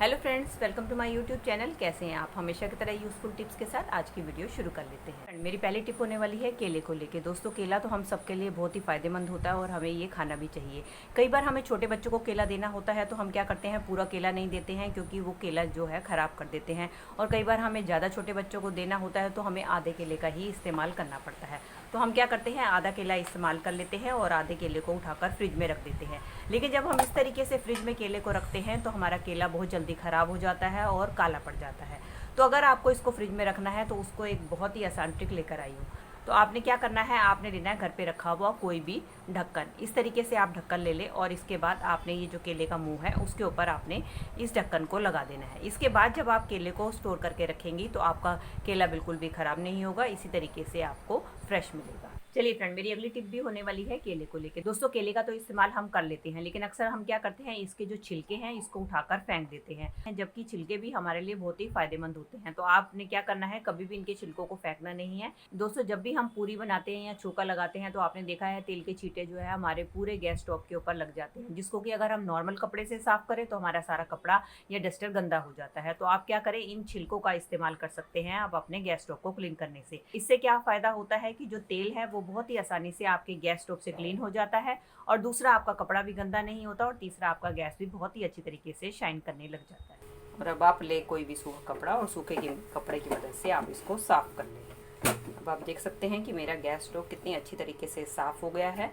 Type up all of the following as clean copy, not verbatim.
Hello friends, welcome to my YouTube channel. कैसे हैं आप? हमेशा की तरह यूज़फुल टिप्स के साथ आज की वीडियो शुरू कर लेते हैं। मेरी पहली टिप होने वाली है केले को लेके। दोस्तों, केला तो हम सबके लिए बहुत ही फ़ायदेमंद होता है और हमें ये खाना भी चाहिए। कई बार हमें छोटे बच्चों को केला देना होता है तो हम क्या करते हैं, पूरा केला नहीं देते हैं क्योंकि वो केला जो है ख़राब कर देते हैं। और कई बार हमें ज़्यादा छोटे बच्चों को देना होता है तो हमें आधे केले का ही इस्तेमाल करना पड़ता है। तो हम क्या करते हैं, आधा केला इस्तेमाल कर लेते हैं और आधे केले को उठाकर फ्रिज में रख देते हैं। लेकिन जब हम इस तरीके से फ्रिज में केले को रखते हैं तो हमारा केला बहुत जल्दी ख़राब हो जाता है और काला पड़ जाता है। तो अगर आपको इसको फ्रिज में रखना है तो उसको एक बहुत ही आसान ट्रिक लेकर आई हूँ। तो आपने क्या करना है, आपने लेना है घर पे रखा हुआ कोई भी ढक्कन। इस तरीके से आप ढक्कन ले लें और इसके बाद आपने ये जो केले का मुंह है उसके ऊपर आपने इस ढक्कन को लगा देना है। इसके बाद जब आप केले को स्टोर करके रखेंगी तो आपका केला बिल्कुल भी ख़राब नहीं होगा, इसी तरीके से आपको फ्रेश मिलेगा। चलिए फ्रेंड, मेरी अगली टिप भी होने वाली है केले को लेकर। दोस्तों, केले का तो इस्तेमाल हम कर लेते हैं लेकिन अक्सर हम क्या करते हैं, इसके जो छिलके हैं इसको उठाकर फेंक देते हैं, जबकि छिलके भी हमारे लिए बहुत ही फायदेमंद होते हैं। तो आपने क्या करना है, कभी भी इनके छिलकों को फेंकना नहीं है। दोस्तों, जब भी हम पूरी बनाते हैं या चोखा लगाते हैं तो आपने देखा है तेल के छींटे जो है हमारे पूरे गैस स्टोव के ऊपर लग जाते हैं, जिसको कि अगर हम नॉर्मल कपड़े से साफ करें तो हमारा सारा कपड़ा या डस्टर गंदा हो जाता है। तो आप क्या करें, इन छिलकों का इस्तेमाल कर सकते हैं आप अपने गैस स्टोव को क्लीन करने से। इससे क्या फायदा होता है कि जो तेल है वो बहुत ही आसानी से आपके गैस स्टोव से क्लीन हो जाता है और दूसरा आपका कपड़ा भी गंदा नहीं होता और तीसरा आपका गैस भी बहुत ही अच्छी तरीके से शाइन करने लग जाता है। और अब आप ले कोई भी सूखा कपड़ा और सूखे कपड़े की मदद से आप इसको साफ कर लें। अब आप देख सकते हैं कि मेरा गैस स्टोव कितनी अच्छी तरीके से साफ हो गया है।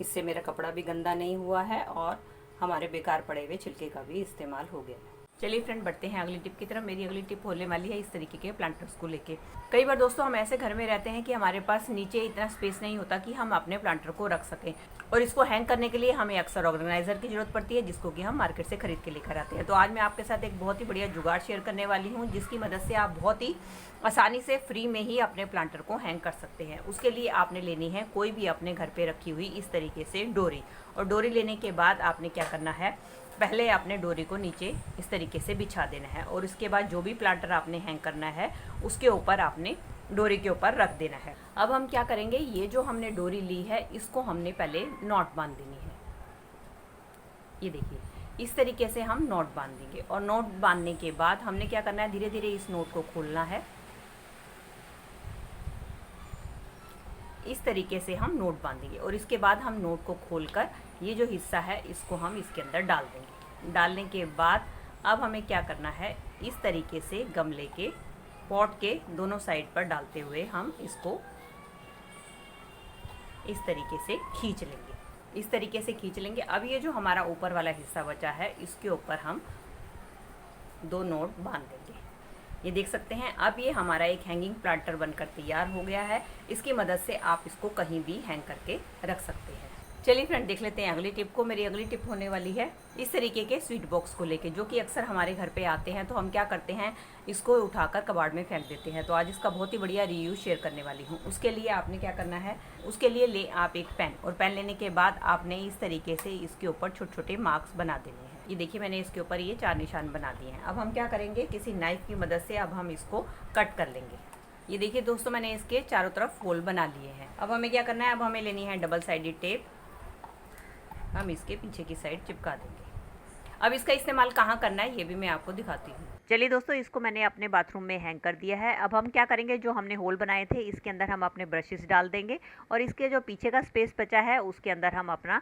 इससे मेरा कपड़ा भी गंदा नहीं हुआ है और हमारे बेकार पड़े हुए छिलके का भी इस्तेमाल हो गया है। चलिए फ्रेंड, बढ़ते हैं अगली टिप की तरफ। मेरी अगली टिप होने वाली है इस तरीके के प्लांटर्स को लेके। कई बार दोस्तों हम ऐसे घर में रहते हैं कि हमारे पास नीचे इतना स्पेस नहीं होता कि हम अपने प्लांटर को रख सकें और इसको हैंग करने के लिए हमें अक्सर ऑर्गेनाइजर की जरूरत पड़ती है, जिसको कि हम मार्केट से खरीद के लेकर आते हैं। तो आज मैं आपके साथ एक बहुत ही बढ़िया जुगाड़ शेयर करने वाली हूँ जिसकी मदद से आप बहुत ही आसानी से फ्री में ही अपने प्लांटर को हैंग कर सकते हैं। उसके लिए आपने लेनी है कोई भी अपने घर पे रखी हुई इस तरीके से डोरी। और डोरी लेने के बाद आपने क्या करना है, पहले आपने डोरी को नीचे इस तरीके से बिछा देना है और उसके बाद जो भी प्लांटर आपने हैंग करना है उसके ऊपर आपने डोरी के ऊपर रख देना है। अब हम क्या करेंगे, ये जो हमने डोरी ली है इसको हमने पहले नॉट बांध देनी है। ये देखिए, इस तरीके से हम नॉट बांध देंगे और नॉट बांधने के बाद हमने क्या करना है, धीरे धीरे इस नॉट को खोलना है। इस तरीके से हम नोट बांधेंगे और इसके बाद हम नोट को खोलकर ये जो हिस्सा है इसको हम इसके अंदर डाल देंगे। डालने के बाद अब हमें क्या करना है, इस तरीके से गमले के पॉट के दोनों साइड पर डालते हुए हम इसको इस तरीके से खींच लेंगे। इस तरीके से खींच लेंगे। अब ये जो हमारा ऊपर वाला हिस्सा बचा है इसके ऊपर हम दो नोट बांध देंगे। ये देख सकते हैं, अब ये हमारा एक हैंगिंग प्लांटर बनकर तैयार हो गया है। इसकी मदद से आप इसको कहीं भी हैंग करके रख सकते हैं। चलिए फ्रेंड, देख लेते हैं अगली टिप को। मेरी अगली टिप होने वाली है इस तरीके के स्वीट बॉक्स को लेके, जो कि अक्सर हमारे घर पे आते हैं तो हम क्या करते हैं, इसको उठाकर कबाड़ में फेंक देते हैं। तो आज इसका बहुत ही बढ़िया रीयूज शेयर करने वाली हूँ। उसके लिए आपने क्या करना है, उसके लिए ले आप एक पेन और पेन लेने के बाद आपने इस तरीके से इसके ऊपर छोटे छोटे मार्क्स बना देने हैं। ये देखिए, मैंने इसके ऊपर ये 4 निशान बना दिए हैं। अब हम क्या करेंगे, किसी नाइफ की मदद से अब हम इसको कट कर लेंगे। ये देखिए दोस्तों, मैंने इसके चारों तरफ होल बना लिए हैं। अब हमें क्या करना है, अब हमें लेनी है डबल साइडेड टेप। हम इसके पीछे की साइड चिपका देंगे। अब इसका इस्तेमाल कहाँ करना है ये भी मैं आपको दिखाती हूँ। चलिए दोस्तों, इसको मैंने अपने बाथरूम में हैंग कर दिया है। अब हम क्या करेंगे, जो हमने होल बनाए थे इसके अंदर हम अपने ब्रशेस डाल देंगे और इसके जो पीछे का स्पेस बचा है उसके अंदर हम अपना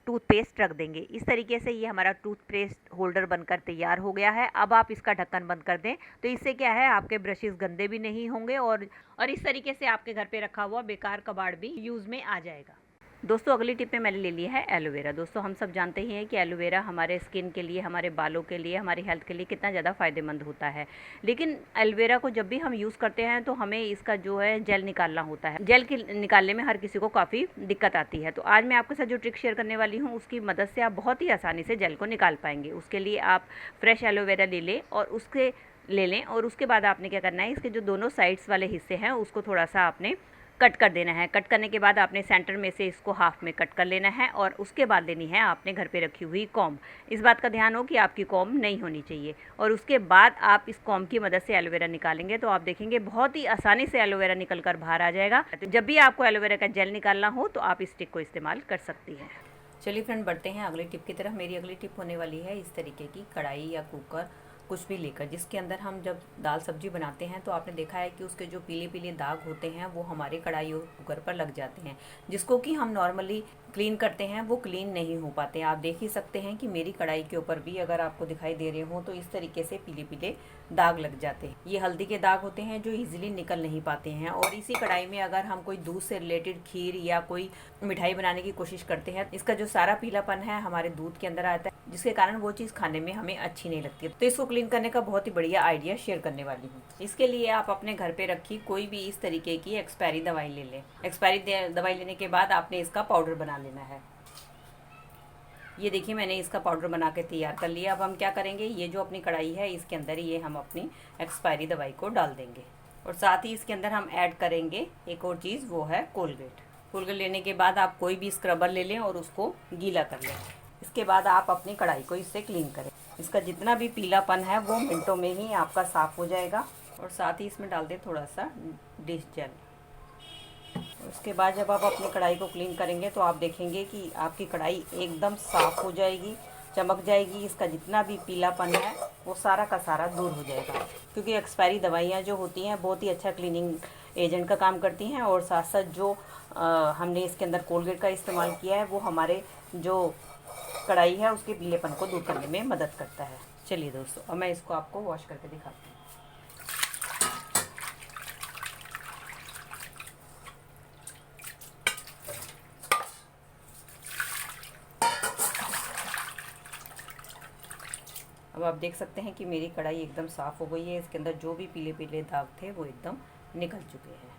टूथपेस्ट रख देंगे। इस तरीके से ये हमारा टूथपेस्ट होल्डर बनकर तैयार हो गया है। अब आप इसका ढक्कन बंद कर दें तो इससे क्या है, आपके ब्रशेस गंदे भी नहीं होंगे और इस तरीके से आपके घर पे रखा हुआ बेकार कबाड़ भी यूज़ में आ जाएगा। दोस्तों, अगली टिप में मैंने ले लिया है एलोवेरा। दोस्तों, हम सब जानते ही हैं कि एलोवेरा हमारे स्किन के लिए, हमारे बालों के लिए, हमारी हेल्थ के लिए कितना ज़्यादा फ़ायदेमंद होता है। लेकिन एलोवेरा को जब भी हम यूज़ करते हैं तो हमें इसका जो है जेल निकालना होता है। जेल निकालने में हर किसी को काफ़ी दिक्कत आती है। तो आज मैं आपके साथ जो ट्रिक शेयर करने वाली हूँ उसकी मदद से आप बहुत ही आसानी से जेल को निकाल पाएंगे। उसके लिए आप फ्रेश एलोवेरा ले लें और उसके बाद आपने क्या करना है, इसके जो दोनों साइड्स वाले हिस्से हैं उसको थोड़ा सा आपने कट कर देना है। कट करने के बाद आपने सेंटर में से इसको हाफ में कट कर लेना है और उसके बाद लेनी है आपने घर पे रखी हुई कॉम्ब। इस बात का ध्यान हो कि आपकी कॉम्ब नहीं होनी चाहिए और उसके बाद आप इस कॉम्ब की मदद से एलोवेरा निकालेंगे तो आप देखेंगे बहुत ही आसानी से एलोवेरा निकल कर बाहर आ जाएगा। तो जब भी आपको एलोवेरा का जेल निकालना हो तो आप इस टिप को इस्तेमाल कर सकती हैं। चलिए फ्रेंड, बढ़ते हैं अगली टिप की तरफ। मेरी अगली टिप होने वाली है इस तरीके की कढ़ाई या कुकर कुछ भी लेकर, जिसके अंदर हम जब दाल सब्जी बनाते हैं तो आपने देखा है कि उसके जो पीले पीले दाग होते हैं वो हमारे कढ़ाई और कुकर पर लग जाते हैं, जिसको कि हम नॉर्मली क्लीन करते हैं वो क्लीन नहीं हो पाते हैं। आप देख ही सकते हैं कि मेरी कढ़ाई के ऊपर भी अगर आपको दिखाई दे रहे हो तो इस तरीके से पीले पीले दाग लग जाते हैं। ये हल्दी के दाग होते हैं जो इजीली निकल नहीं पाते हैं। और इसी कढ़ाई में अगर हम कोई दूध से रिलेटेड खीर या कोई मिठाई बनाने की कोशिश करते हैं, इसका जो सारा पीलापन है हमारे दूध के अंदर आता है, जिसके कारण वो चीज़ खाने में हमें अच्छी नहीं लगती। तो इसको क्लीन करने का बहुत ही बढ़िया आइडिया शेयर करने वाली हूँ। इसके लिए आप अपने घर पे रखी कोई भी इस तरीके की एक्सपायरी दवाई ले लें। एक्सपायरी दवाई लेने के बाद आपने इसका पाउडर बना लेना है। ये देखिए मैंने इसका पाउडर बना के तैयार कर लिया। अब हम क्या करेंगे, ये जो अपनी कढ़ाई है इसके अंदर ये हम अपनी एक्सपायरी दवाई को डाल देंगे और साथ ही इसके अंदर हम ऐड करेंगे एक और चीज़, वो है कोलगेट। कोलगेट लेने के बाद आप कोई भी स्क्रबर ले लें और उसको गीला कर लें। इसके बाद आप अपनी कढ़ाई को इससे क्लीन करें। इसका जितना भी पीलापन है वो मिनटों में ही आपका साफ़ हो जाएगा। और साथ ही इसमें डाल दें थोड़ा सा डिश जेल। उसके बाद जब आप अपनी कढ़ाई को क्लीन करेंगे तो आप देखेंगे कि आपकी कढ़ाई एकदम साफ़ हो जाएगी, चमक जाएगी। इसका जितना भी पीलापन है वो सारा का सारा दूर हो जाएगा, क्योंकि एक्सपायरी दवाइयाँ जो होती हैं बहुत ही अच्छा क्लीनिंग एजेंट का काम करती हैं। और साथ साथ जो हमने इसके अंदर कोलगेट का इस्तेमाल किया है वो हमारे जो कढ़ाई है उसके पीलेपन को दूर करने में मदद करता है। चलिए दोस्तों, अब मैं इसको आपको वॉश करके दिखाती हूँ। अब आप देख सकते हैं कि मेरी कढ़ाई एकदम साफ़ हो गई है। इसके अंदर जो भी पीले पीले दाग थे वो एकदम निकल चुके हैं।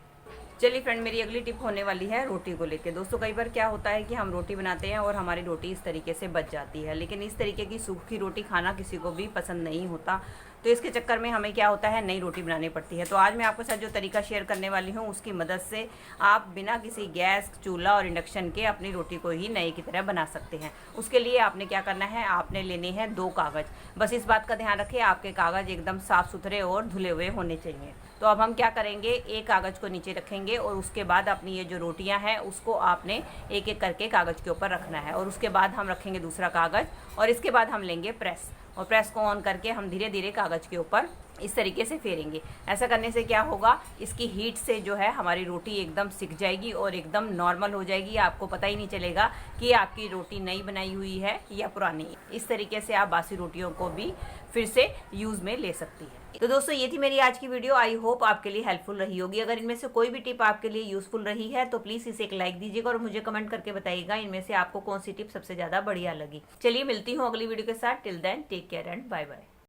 चलिए फ्रेंड, मेरी अगली टिप होने वाली है रोटी को लेके। दोस्तों कई बार क्या होता है कि हम रोटी बनाते हैं और हमारी रोटी इस तरीके से बच जाती है, लेकिन इस तरीके की सूखी रोटी खाना किसी को भी पसंद नहीं होता। तो इसके चक्कर में हमें क्या होता है, नई रोटी बनानी पड़ती है। तो आज मैं आपके साथ जो तरीका शेयर करने वाली हूँ उसकी मदद से आप बिना किसी गैस, चूल्हा और इंडक्शन के अपनी रोटी को ही नए की तरह बना सकते हैं। उसके लिए आपने क्या करना है, आपने लेने हैं 2 कागज़। बस इस बात का ध्यान रखें आपके कागज़ एकदम साफ़ सुथरे और धुले हुए होने चाहिए। तो अब हम क्या करेंगे, एक कागज़ को नीचे रखेंगे और उसके बाद अपनी ये जो रोटियां हैं उसको आपने एक एक करके कागज़ के ऊपर रखना है। और उसके बाद हम रखेंगे दूसरा कागज़ और इसके बाद हम लेंगे प्रेस, और प्रेस को ऑन करके हम धीरे धीरे कागज़ के ऊपर इस तरीके से फेरेंगे। ऐसा करने से क्या होगा, इसकी हीट से जो है हमारी रोटी एकदम सिक जाएगी और एकदम नॉर्मल हो जाएगी। आपको पता ही नहीं चलेगा कि आपकी रोटी नई बनाई हुई है या पुरानी। इस तरीके से आप बासी रोटियों को भी फिर से यूज़ में ले सकती है। तो दोस्तों ये थी मेरी आज की वीडियो। आई होप आपके लिए हेल्पफुल रही होगी। अगर इनमें से कोई भी टिप आपके लिए यूज़फुल रही है तो प्लीज़ इसे एक लाइक दीजिएगा और मुझे कमेंट करके बताइएगा इनमें से आपको कौन सी टिप सबसे ज़्यादा बढ़िया लगी। चलिए मिलती हूँ अगली वीडियो के साथ। Till then take care and bye bye.